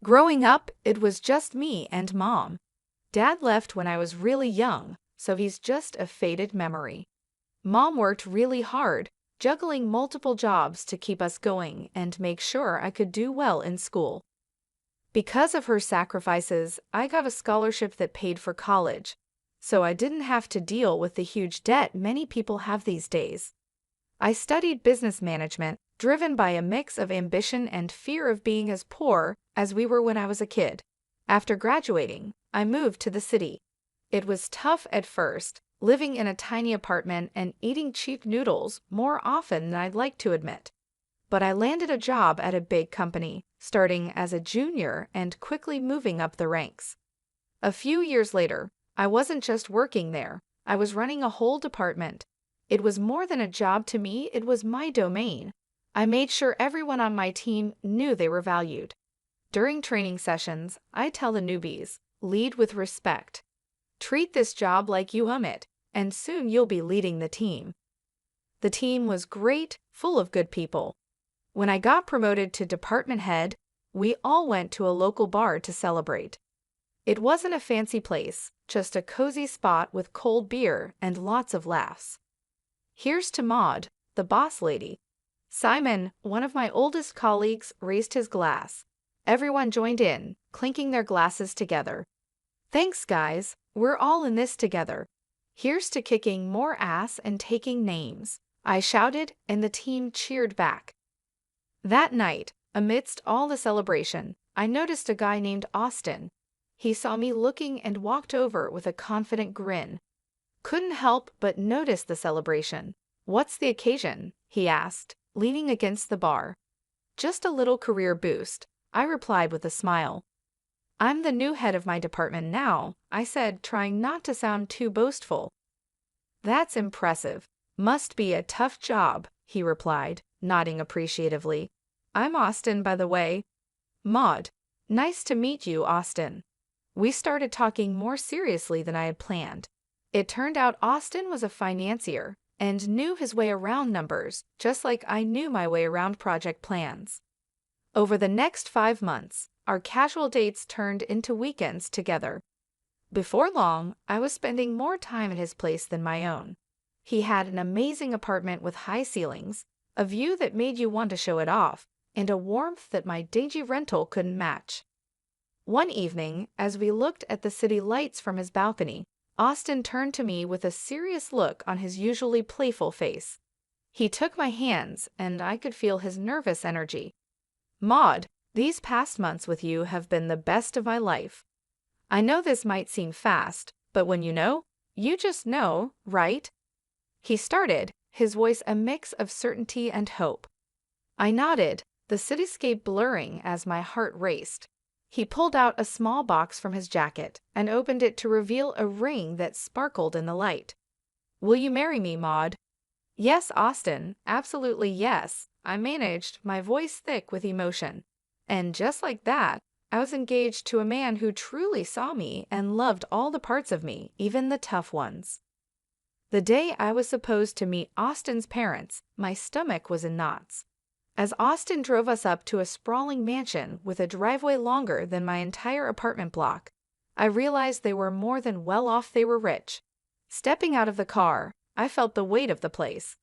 Growing up, it was just me and Mom. Dad left when I was really young, so he's just a faded memory. Mom worked really hard, juggling multiple jobs to keep us going and make sure I could do well in school. Because of her sacrifices, I got a scholarship that paid for college, so I didn't have to deal with the huge debt many people have these days. I studied business management, driven by a mix of ambition and fear of being as poor as we were when I was a kid. After graduating, I moved to the city. It was tough at first, living in a tiny apartment and eating cheap noodles more often than I'd like to admit. But I landed a job at a big company, starting as a junior and quickly moving up the ranks. A few years later, I wasn't just working there, I was running a whole department. It was more than a job to me, it was my domain. I made sure everyone on my team knew they were valued. During training sessions, I tell the newbies, lead with respect. Treat this job like you own it, and soon you'll be leading the team. The team was great, full of good people. When I got promoted to department head, we all went to a local bar to celebrate. It wasn't a fancy place, just a cozy spot with cold beer and lots of laughs. Here's to Maud, the boss lady. Simon, one of my oldest colleagues, raised his glass. Everyone joined in, clinking their glasses together. Thanks, guys, we're all in this together. Here's to kicking more ass and taking names, I shouted, and the team cheered back. That night, amidst all the celebration, I noticed a guy named Austin. He saw me looking and walked over with a confident grin. Couldn't help but notice the celebration. What's the occasion? He asked, leaning against the bar. Just a little career boost, I replied with a smile. I'm the new head of my department now, I said, trying not to sound too boastful. That's impressive. Must be a tough job, he replied, nodding appreciatively. I'm Austin, by the way. Maud. Nice to meet you, Austin. We started talking more seriously than I had planned. It turned out Austin was a financier and knew his way around numbers, just like I knew my way around project plans. Over the next 5 months, our casual dates turned into weekends together. Before long, I was spending more time at his place than my own. He had an amazing apartment with high ceilings, a view that made you want to show it off, and a warmth that my dingy rental couldn't match. One evening, as we looked at the city lights from his balcony, Austin turned to me with a serious look on his usually playful face. He took my hands, and I could feel his nervous energy. Maud, these past months with you have been the best of my life. I know this might seem fast, but when you just know, right? He started, his voice a mix of certainty and hope. I nodded, the cityscape blurring as my heart raced. He pulled out a small box from his jacket and opened it to reveal a ring that sparkled in the light. Will you marry me, Maud? Yes, Austin, absolutely yes, I managed, my voice thick with emotion. And just like that, I was engaged to a man who truly saw me and loved all the parts of me, even the tough ones. The day I was supposed to meet Austin's parents, my stomach was in knots. As Austin drove us up to a sprawling mansion with a driveway longer than my entire apartment block, I realized they were more than well off, they were rich. Stepping out of the car, I felt the weight of the place.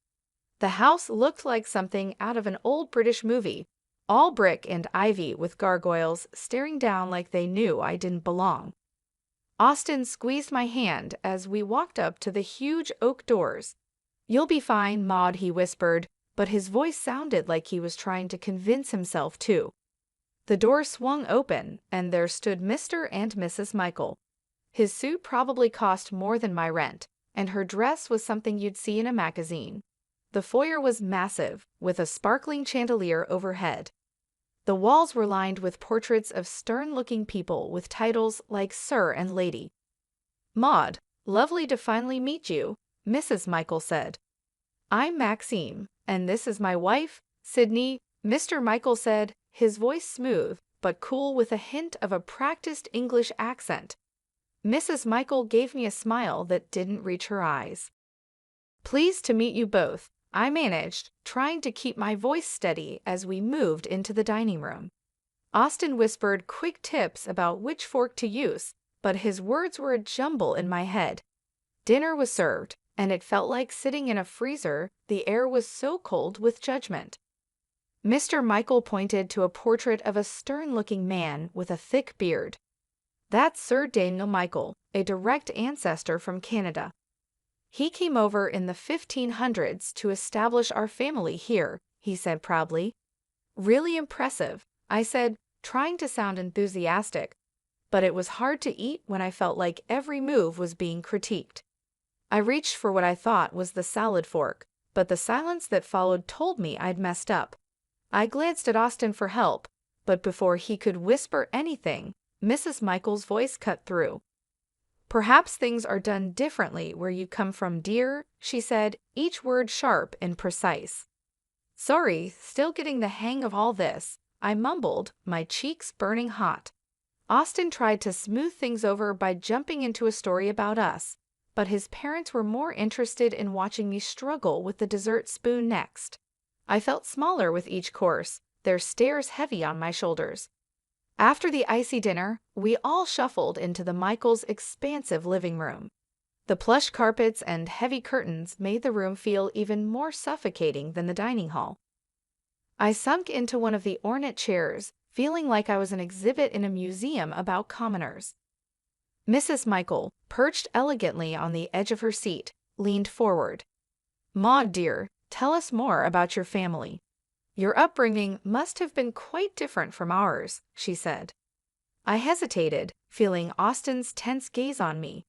The house looked like something out of an old British movie, all brick and ivy with gargoyles staring down like they knew I didn't belong. Austin squeezed my hand as we walked up to the huge oak doors. You'll be fine, Maud, he whispered, but his voice sounded like he was trying to convince himself too. The door swung open, and there stood Mr. and Mrs. Michael. His suit probably cost more than my rent, and her dress was something you'd see in a magazine. The foyer was massive, with a sparkling chandelier overhead. The walls were lined with portraits of stern-looking people with titles like Sir and Lady. Maud, lovely to finally meet you, Mrs. Michael said. I'm Maxime, and this is my wife, Sydney, Mr. Michael said, his voice smooth but cool with a hint of a practiced English accent. Mrs. Michael gave me a smile that didn't reach her eyes. Pleased to meet you both, I managed, trying to keep my voice steady as we moved into the dining room. Austin whispered quick tips about which fork to use, but his words were a jumble in my head. Dinner was served, and it felt like sitting in a freezer. The air was so cold with judgment. Mr. Michael pointed to a portrait of a stern-looking man with a thick beard. "That's Sir Daniel Michael, a direct ancestor from Canada. He came over in the 1500s to establish our family here," he said proudly. "Really impressive," I said, trying to sound enthusiastic, but it was hard to eat when I felt like every move was being critiqued. I reached for what I thought was the salad fork, but the silence that followed told me I'd messed up. I glanced at Austin for help, but before he could whisper anything, Mrs. Michael's voice cut through. "Perhaps things are done differently where you come from, dear," she said, each word sharp and precise. "Sorry, still getting the hang of all this," I mumbled, my cheeks burning hot. Austin tried to smooth things over by jumping into a story about us, but his parents were more interested in watching me struggle with the dessert spoon next. I felt smaller with each course, their stares heavy on my shoulders. After the icy dinner, we all shuffled into the Michaels' expansive living room. The plush carpets and heavy curtains made the room feel even more suffocating than the dining hall. I sunk into one of the ornate chairs, feeling like I was an exhibit in a museum about commoners. Mrs. Michael, perched elegantly on the edge of her seat, leaned forward. "Maud, dear, tell us more about your family. Your upbringing must have been quite different from ours," she said. I hesitated, feeling Austin's tense gaze on me.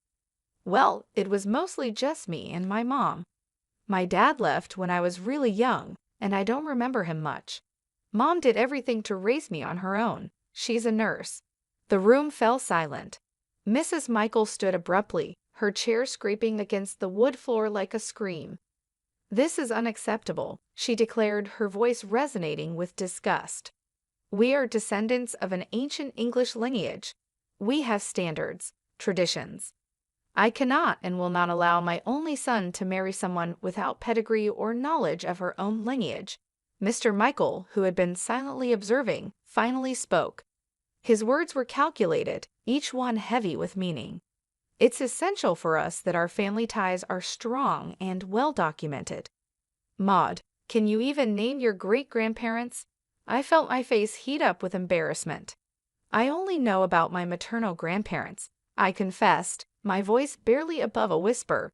"Well, it was mostly just me and my mom. My dad left when I was really young, and I don't remember him much. Mom did everything to raise me on her own. She's a nurse." The room fell silent. Mrs. Michael stood abruptly, her chair scraping against the wood floor like a scream. "This is unacceptable," she declared, her voice resonating with disgust. "We are descendants of an ancient English lineage. We have standards, traditions. I cannot and will not allow my only son to marry someone without pedigree or knowledge of her own lineage." Mr. Michael, who had been silently observing, finally spoke. His words were calculated, each one heavy with meaning. "It's essential for us that our family ties are strong and well documented. Maud, can you even name your great-grandparents?" I felt my face heat up with embarrassment. "I only know about my maternal grandparents," I confessed, my voice barely above a whisper.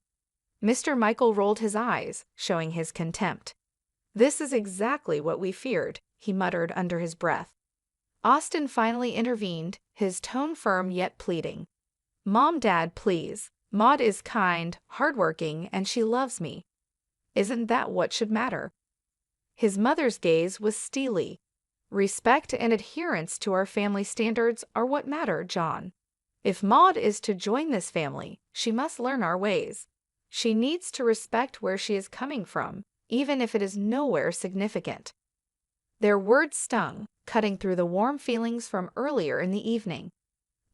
Mr. Michael rolled his eyes, showing his contempt. "This is exactly what we feared," he muttered under his breath. Austin finally intervened, his tone firm yet pleading. "Mom, Dad, please. Maud is kind, hardworking, and she loves me. Isn't that what should matter?" His mother's gaze was steely. "Respect and adherence to our family standards are what matter, John. If Maud is to join this family, she must learn our ways. She needs to respect where she is coming from, even if it is nowhere significant." Their words stung, cutting through the warm feelings from earlier in the evening.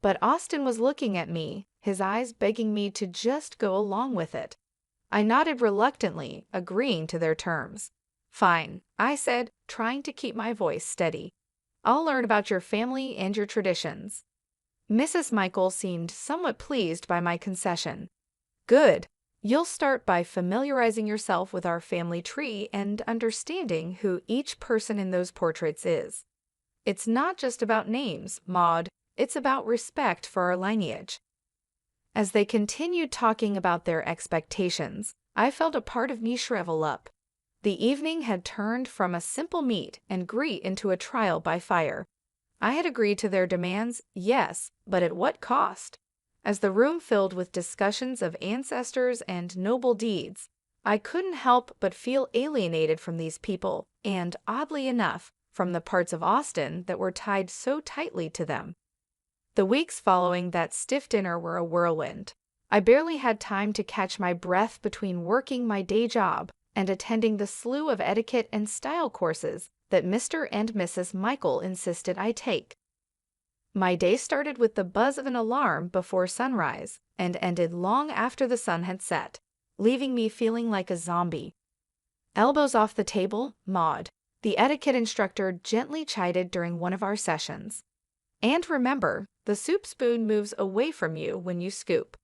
But Austin was looking at me, his eyes begging me to just go along with it. I nodded reluctantly, agreeing to their terms. "Fine," I said, trying to keep my voice steady. "I'll learn about your family and your traditions." Mrs. Michael seemed somewhat pleased by my concession. "Good. You'll start by familiarizing yourself with our family tree and understanding who each person in those portraits is. It's not just about names, Maud. It's about respect for our lineage." As they continued talking about their expectations, I felt a part of me shrivel up. The evening had turned from a simple meet and greet into a trial by fire. I had agreed to their demands, yes, but at what cost? As the room filled with discussions of ancestors and noble deeds, I couldn't help but feel alienated from these people and, oddly enough, from the parts of Austin that were tied so tightly to them. The weeks following that stiff dinner were a whirlwind. I barely had time to catch my breath between working my day job and attending the slew of etiquette and style courses that Mr. and Mrs. Michael insisted I take. My day started with the buzz of an alarm before sunrise and ended long after the sun had set, leaving me feeling like a zombie. "Elbows off the table, Maud. the etiquette instructor gently chided during one of our sessions. And remember, the soup spoon moves away from you when you scoop.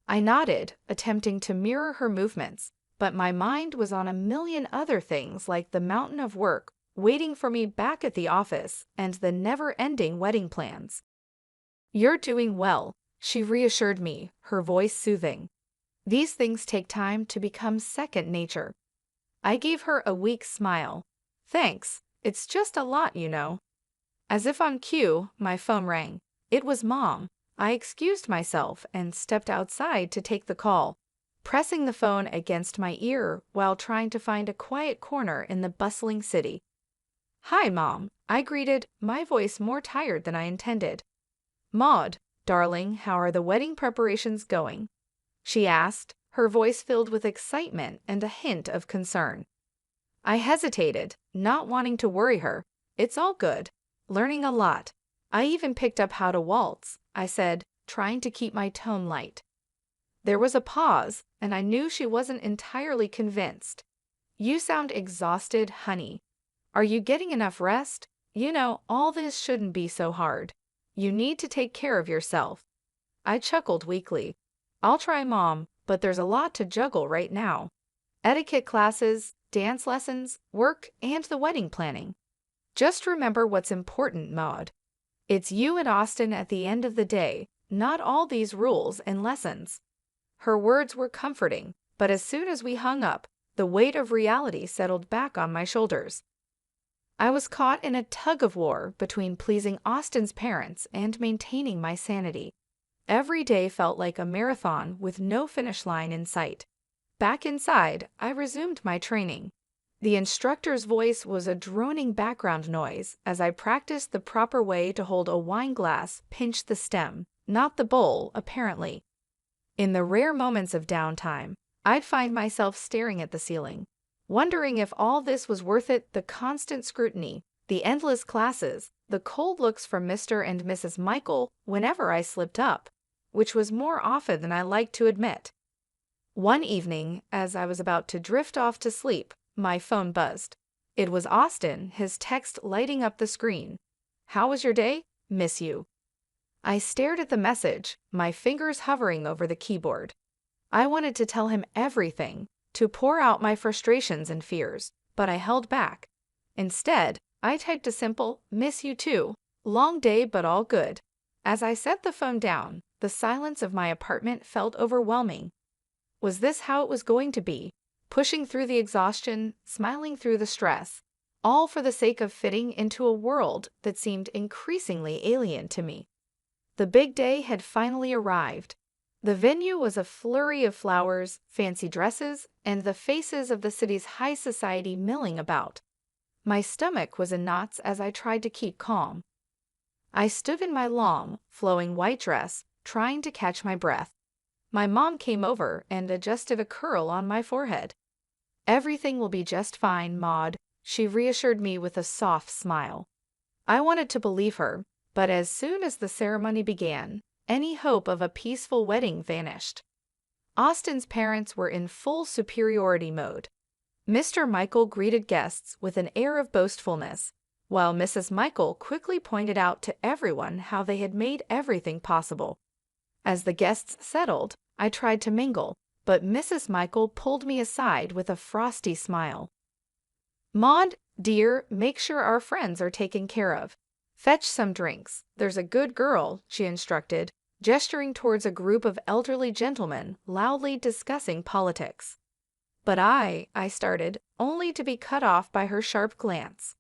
I nodded, attempting to mirror her movements, but my mind was on a million other things like the mountain of work waiting for me back at the office and the never-ending wedding plans. "You're doing well," she reassured me, her voice soothing. "These things take time to become second nature." I gave her a weak smile. "Thanks, it's just a lot, you know." As if on cue, my phone rang. It was Mom. I excused myself and stepped outside to take the call, pressing the phone against my ear while trying to find a quiet corner in the bustling city. "Hi, Mom," I greeted, my voice more tired than I intended. "Maud, darling, how are the wedding preparations going?" she asked, her voice filled with excitement and a hint of concern. I hesitated, not wanting to worry her. "It's all good. Learning a lot. I even picked up how to waltz," I said, trying to keep my tone light. There was a pause, and I knew she wasn't entirely convinced. "You sound exhausted, honey. Are you getting enough rest? You know, all this shouldn't be so hard. You need to take care of yourself." I chuckled weakly. "I'll try, Mom, but there's a lot to juggle right now. Etiquette classes, dance lessons, work, and the wedding planning. Just remember what's important, Maud. It's you and Austin at the end of the day, not all these rules and lessons." Her words were comforting, but as soon as we hung up, the weight of reality settled back on my shoulders. I was caught in a tug-of-war between pleasing Austin's parents and maintaining my sanity. Every day felt like a marathon with no finish line in sight. Back inside, I resumed my training. The instructor's voice was a droning background noise as I practiced the proper way to hold a wine glass, pinch the stem, not the bowl, apparently. In the rare moments of downtime, I'd find myself staring at the ceiling, wondering if all this was worth it: the constant scrutiny, the endless classes, the cold looks from Mr. and Mrs. Michael whenever I slipped up, which was more often than I liked to admit. One evening, as I was about to drift off to sleep, my phone buzzed. It was Austin, his text lighting up the screen. "How was your day? Miss you." I stared at the message, my fingers hovering over the keyboard. I wanted to tell him everything, to pour out my frustrations and fears, but I held back. Instead, I typed a simple, "Miss you too. Long day but all good." As I set the phone down, the silence of my apartment felt overwhelming. Was this how it was going to be? Pushing through the exhaustion, smiling through the stress, all for the sake of fitting into a world that seemed increasingly alien to me. The big day had finally arrived. The venue was a flurry of flowers, fancy dresses, and the faces of the city's high society milling about. My stomach was in knots as I tried to keep calm. I stood in my long, flowing white dress, trying to catch my breath. My mom came over and adjusted a curl on my forehead. "Everything will be just fine, Maud," she reassured me with a soft smile. I wanted to believe her, but as soon as the ceremony began, any hope of a peaceful wedding vanished. Austin's parents were in full superiority mode. Mr. Michael greeted guests with an air of boastfulness, while Mrs. Michael quickly pointed out to everyone how they had made everything possible. As the guests settled, I tried to mingle, but Mrs. Michael pulled me aside with a frosty smile. "Maud, dear, make sure our friends are taken care of. Fetch some drinks. There's a good girl," she instructed, gesturing towards a group of elderly gentlemen loudly discussing politics. But I started, only to be cut off by her sharp glance.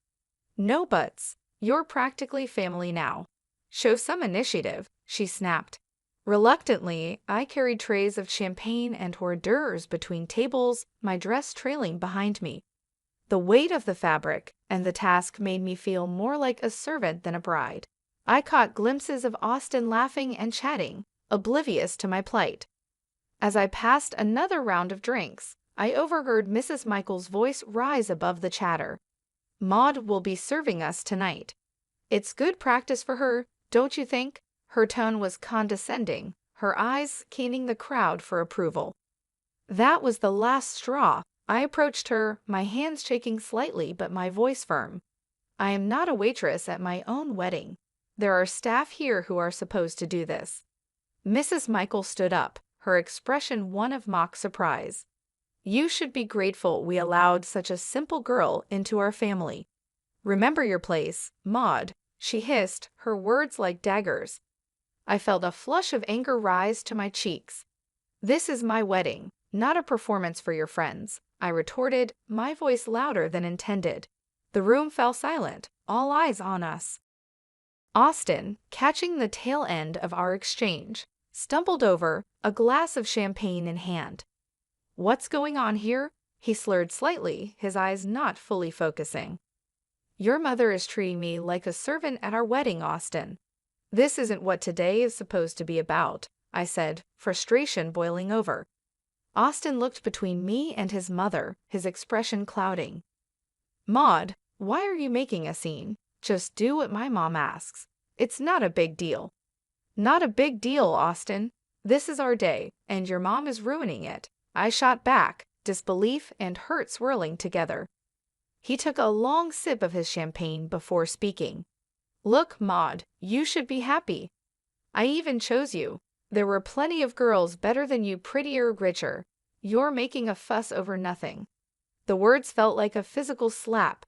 "No buts. You're practically family now. Show some initiative," she snapped. Reluctantly, I carried trays of champagne and hors d'oeuvres between tables, my dress trailing behind me. The weight of the fabric and the task made me feel more like a servant than a bride. I caught glimpses of Austin laughing and chatting, oblivious to my plight. As I passed another round of drinks, I overheard Mrs. Michael's voice rise above the chatter. "Maud will be serving us tonight. It's good practice for her, don't you think?" Her tone was condescending, her eyes scanning the crowd for approval. That was the last straw. I approached her, my hands shaking slightly but my voice firm. I am not a waitress at my own wedding. There are staff here who are supposed to do this. Mrs. Michael stood up, her expression one of mock surprise. You should be grateful we allowed such a simple girl into our family. Remember your place, Maud, she hissed, her words like daggers. I felt a flush of anger rise to my cheeks. This is my wedding, not a performance for your friends, I retorted, my voice louder than intended. The room fell silent, all eyes on us. Austin, catching the tail end of our exchange, stumbled over, a glass of champagne in hand. What's going on here? He slurred slightly, his eyes not fully focusing. Your mother is treating me like a servant at our wedding, Austin. This isn't what today is supposed to be about, I said, frustration boiling over. Austin looked between me and his mother, his expression clouding. Maud, why are you making a scene? Just do what my mom asks. It's not a big deal. Not a big deal, Austin. This is our day, and your mom is ruining it. I shot back, disbelief and hurt swirling together. He took a long sip of his champagne before speaking. Look, Maud, you should be happy. I even chose you. There were plenty of girls better than you, prettier, richer. You're making a fuss over nothing. The words felt like a physical slap.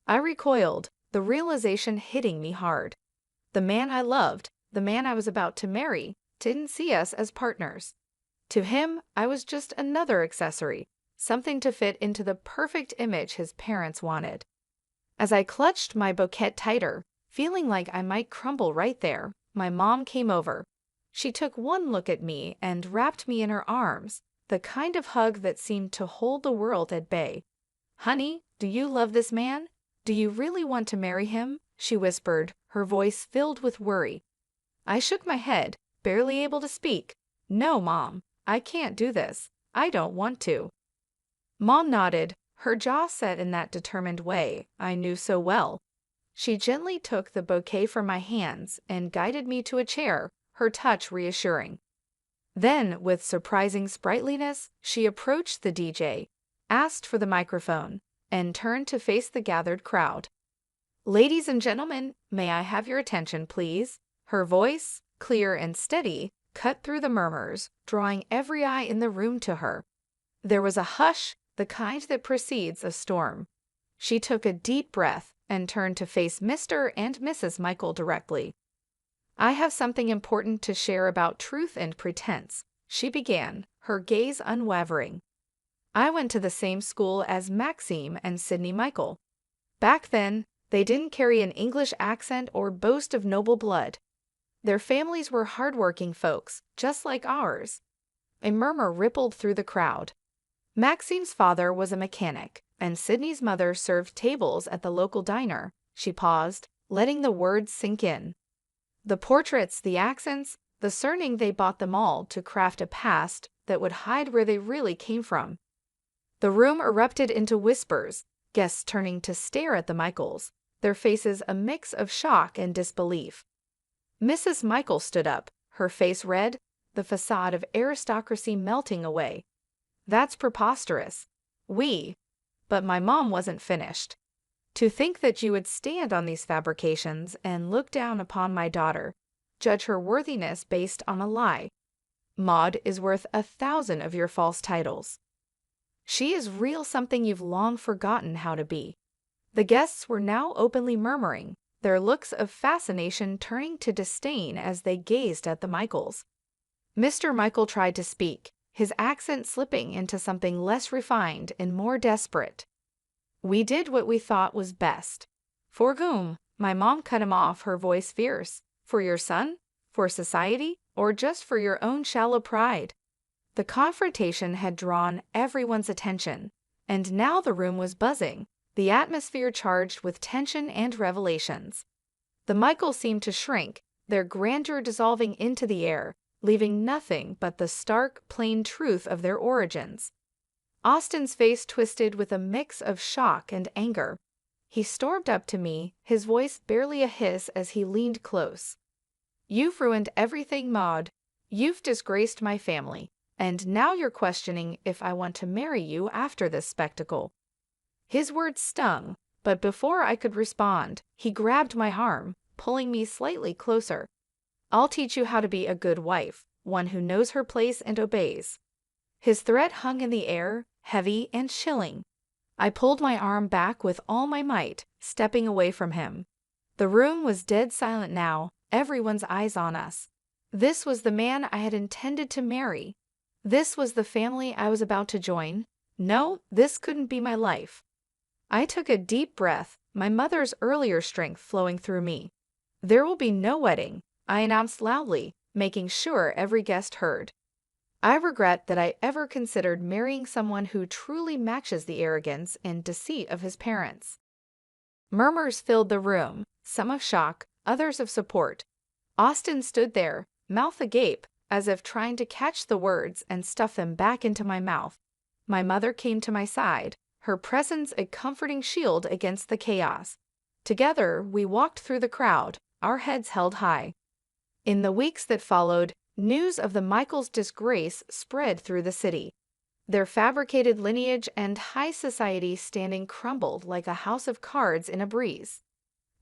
I recoiled, the realization hitting me hard. The man I loved, the man I was about to marry, didn't see us as partners. To him, I was just another accessory, something to fit into the perfect image his parents wanted. As I clutched my bouquet tighter, feeling like I might crumble right there, my mom came over. She took one look at me and wrapped me in her arms, the kind of hug that seemed to hold the world at bay. Honey, do you love this man? Do you really want to marry him? She whispered, her voice filled with worry. I shook my head, barely able to speak. No, Mom, I can't do this. I don't want to. Mom nodded, her jaw set in that determined way I knew so well. She gently took the bouquet from my hands and guided me to a chair, her touch reassuring. Then, with surprising sprightliness, she approached the DJ, asked for the microphone, and turned to face the gathered crowd. Ladies and gentlemen, may I have your attention, please? Her voice, clear and steady, cut through the murmurs, drawing every eye in the room to her. There was a hush, the kind that precedes a storm. She took a deep breath and turned to face Mr. and Mrs. Michael directly. I have something important to share about truth and pretense, she began, her gaze unwavering. I went to the same school as Maxime and Sydney Michael. Back then, they didn't carry an English accent or boast of noble blood. Their families were hardworking folks, just like ours. A murmur rippled through the crowd. Maxime's father was a mechanic, and Sydney's mother served tables at the local diner. She paused, letting the words sink in. The portraits, the accents, the surname, they bought them all to craft a past that would hide where they really came from. The room erupted into whispers, guests turning to stare at the Michaels, their faces a mix of shock and disbelief. Mrs. Michael stood up, her face red, the facade of aristocracy melting away. That's preposterous. But my mom wasn't finished. To think that you would stand on these fabrications and look down upon my daughter, judge her worthiness based on a lie. Maud is worth 1,000 of your false titles. She is real, something you've long forgotten how to be. The guests were now openly murmuring, their looks of fascination turning to disdain as they gazed at the Michaels. Mr. Michael tried to speak, his accent slipping into something less refined and more desperate. We did what we thought was best. For whom? My mom cut him off, her voice fierce. For your son? For society? Or just for your own shallow pride? The confrontation had drawn everyone's attention, and now the room was buzzing, the atmosphere charged with tension and revelations. The Michaels seemed to shrink, their grandeur dissolving into the air, leaving nothing but the stark, plain truth of their origins. Austin's face twisted with a mix of shock and anger. He stormed up to me, his voice barely a hiss as he leaned close. You've ruined everything, Maud. You've disgraced my family, And now you're questioning if I want to marry you after this spectacle." His words stung, but before I could respond, he grabbed my arm, pulling me slightly closer. "I'll teach you how to be a good wife, one who knows her place and obeys." His threat hung in the air, heavy and chilling. I pulled my arm back with all my might, stepping away from him. The room was dead silent now, everyone's eyes on us. This was the man I had intended to marry. This was the family I was about to join. No, this couldn't be my life. I took a deep breath, my mother's earlier strength flowing through me. "There will be no wedding," I announced loudly, making sure every guest heard. I regret that I ever considered marrying someone who truly matches the arrogance and deceit of his parents. Murmurs filled the room, some of shock, others of support. Austin stood there, mouth agape, as if trying to catch the words and stuff them back into my mouth. My mother came to my side, her presence a comforting shield against the chaos. Together, we walked through the crowd, our heads held high. In the weeks that followed, news of the Michaels' disgrace spread through the city. Their fabricated lineage and high society standing crumbled like a house of cards in a breeze.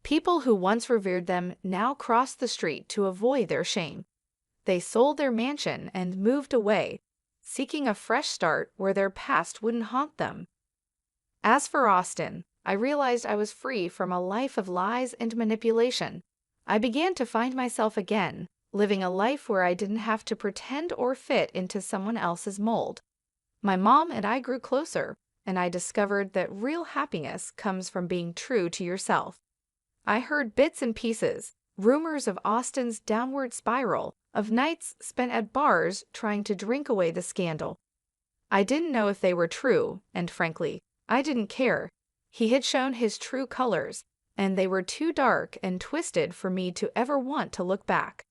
People who once revered them now crossed the street to avoid their shame. They sold their mansion and moved away, seeking a fresh start where their past wouldn't haunt them. As for Austin, I realized I was free from a life of lies and manipulation. I began to find myself again, living a life where I didn't have to pretend or fit into someone else's mold. My mom and I grew closer, and I discovered that real happiness comes from being true to yourself. I heard bits and pieces, rumors of Austin's downward spiral, of nights spent at bars trying to drink away the scandal. I didn't know if they were true, and frankly, I didn't care. He had shown his true colors, and they were too dark and twisted for me to ever want to look back.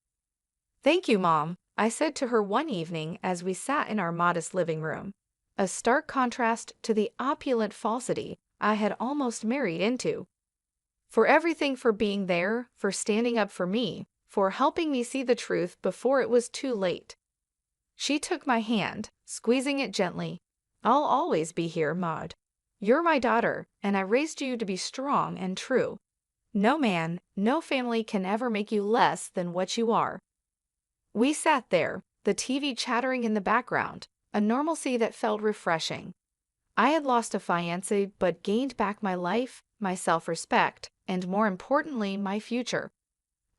"Thank you, Mom," I said to her one evening as we sat in our modest living room, a stark contrast to the opulent falsity I had almost married into. "For everything, for being there, for standing up for me, for helping me see the truth before it was too late." She took my hand, squeezing it gently. "I'll always be here, Maud. You're my daughter, and I raised you to be strong and true. No man, no family can ever make you less than what you are." We sat there, the TV chattering in the background, a normalcy that felt refreshing. I had lost a fiancé but gained back my life, my self-respect, and more importantly, my future.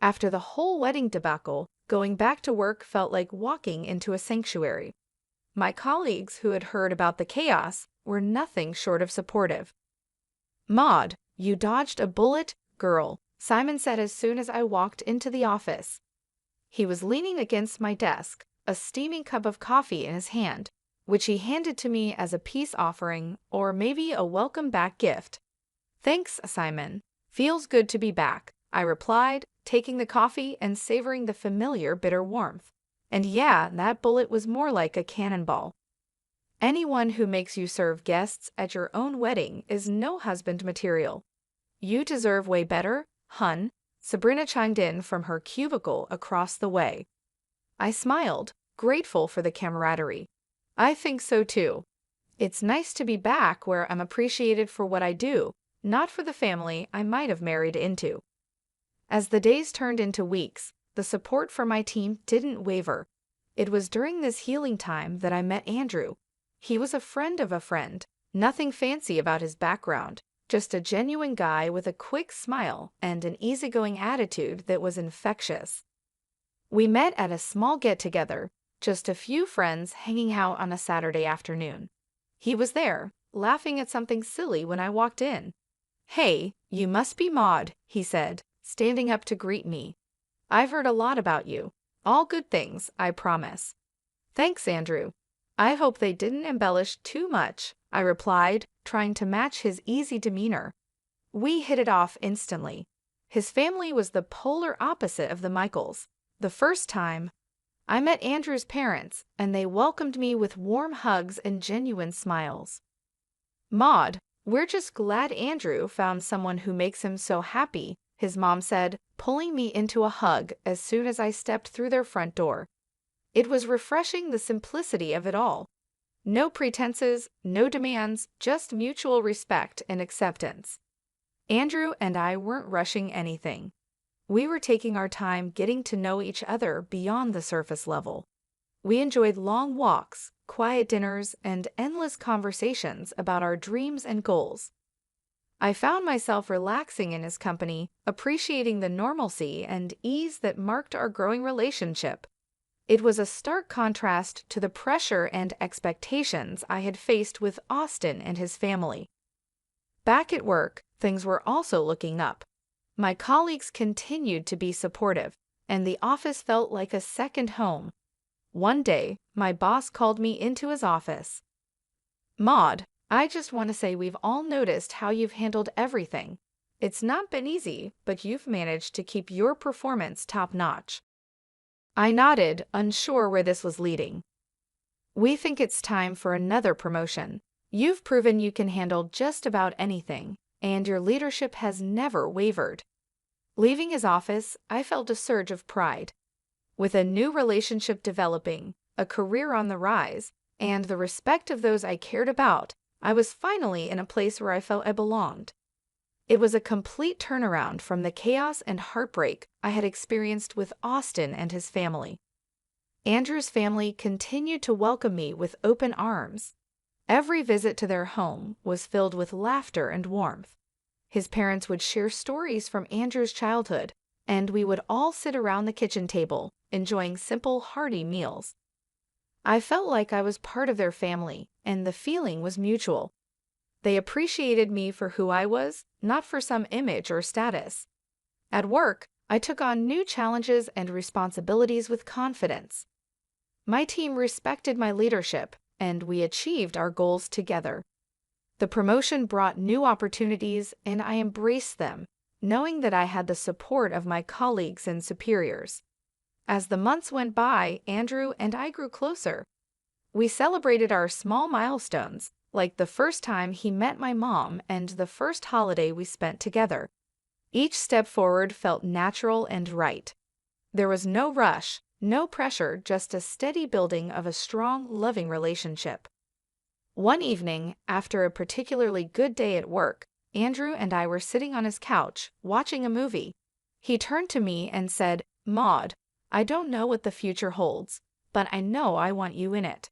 After the whole wedding debacle, going back to work felt like walking into a sanctuary. My colleagues who had heard about the chaos were nothing short of supportive. "Maud, you dodged a bullet, girl," Simon said as soon as I walked into the office. He was leaning against my desk, a steaming cup of coffee in his hand, which he handed to me as a peace offering or maybe a welcome back gift. "Thanks, Simon. Feels good to be back," I replied, taking the coffee and savoring the familiar bitter warmth. And yeah, that bullet was more like a cannonball. "Anyone who makes you serve guests at your own wedding is no husband material. You deserve way better, hun," Sabrina chimed in from her cubicle across the way. I smiled, grateful for the camaraderie. "I think so too. It's nice to be back where I'm appreciated for what I do, not for the family I might have married into." As the days turned into weeks, the support from my team didn't waver. It was during this healing time that I met Andrew. He was a friend of a friend, nothing fancy about his background, just a genuine guy with a quick smile and an easygoing attitude that was infectious. We met at a small get-together, just a few friends hanging out on a Saturday afternoon. He was there, laughing at something silly when I walked in. "Hey, you must be Maud," he said, standing up to greet me. "I've heard a lot about you. All good things, I promise." "Thanks, Andrew. I hope they didn't embellish too much," I replied, trying to match his easy demeanor. We hit it off instantly. His family was the polar opposite of the Michaels. The first time I met Andrew's parents, and they welcomed me with warm hugs and genuine smiles. "Maud, we're just glad Andrew found someone who makes him so happy," his mom said, pulling me into a hug as soon as I stepped through their front door. It was refreshing, the simplicity of it all. No pretenses, no demands, just mutual respect and acceptance. Andrew and I weren't rushing anything. We were taking our time getting to know each other beyond the surface level. We enjoyed long walks, quiet dinners, and endless conversations about our dreams and goals. I found myself relaxing in his company, appreciating the normalcy and ease that marked our growing relationship. It was a stark contrast to the pressure and expectations I had faced with Austin and his family. Back at work, things were also looking up. My colleagues continued to be supportive, and the office felt like a second home. One day, my boss called me into his office. "Maud, I just want to say we've all noticed how you've handled everything. It's not been easy, but you've managed to keep your performance top-notch." I nodded, unsure where this was leading. "We think it's time for another promotion. You've proven you can handle just about anything, and your leadership has never wavered." Leaving his office, I felt a surge of pride. With a new relationship developing, a career on the rise, and the respect of those I cared about, I was finally in a place where I felt I belonged. It was a complete turnaround from the chaos and heartbreak I had experienced with Austin and his family. Andrew's family continued to welcome me with open arms. Every visit to their home was filled with laughter and warmth. His parents would share stories from Andrew's childhood, and we would all sit around the kitchen table, enjoying simple, hearty meals. I felt like I was part of their family, and the feeling was mutual. They appreciated me for who I was, not for some image or status. At work, I took on new challenges and responsibilities with confidence. My team respected my leadership, and we achieved our goals together. The promotion brought new opportunities, and I embraced them, knowing that I had the support of my colleagues and superiors. As the months went by, Andrew and I grew closer. We celebrated our small milestones, like the first time he met my mom and the first holiday we spent together. Each step forward felt natural and right. There was no rush, no pressure, just a steady building of a strong, loving relationship. One evening, after a particularly good day at work, Andrew and I were sitting on his couch, watching a movie. He turned to me and said, "Maud, I don't know what the future holds, but I know I want you in it."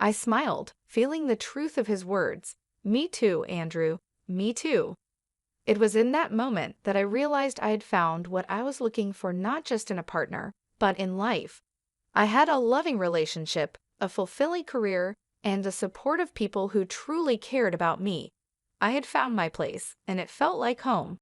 I smiled, feeling the truth of his words. "Me too, Andrew. Me too." It was in that moment that I realized I had found what I was looking for, not just in a partner, but in life. I had a loving relationship, a fulfilling career, and the support of people who truly cared about me. I had found my place, and it felt like home.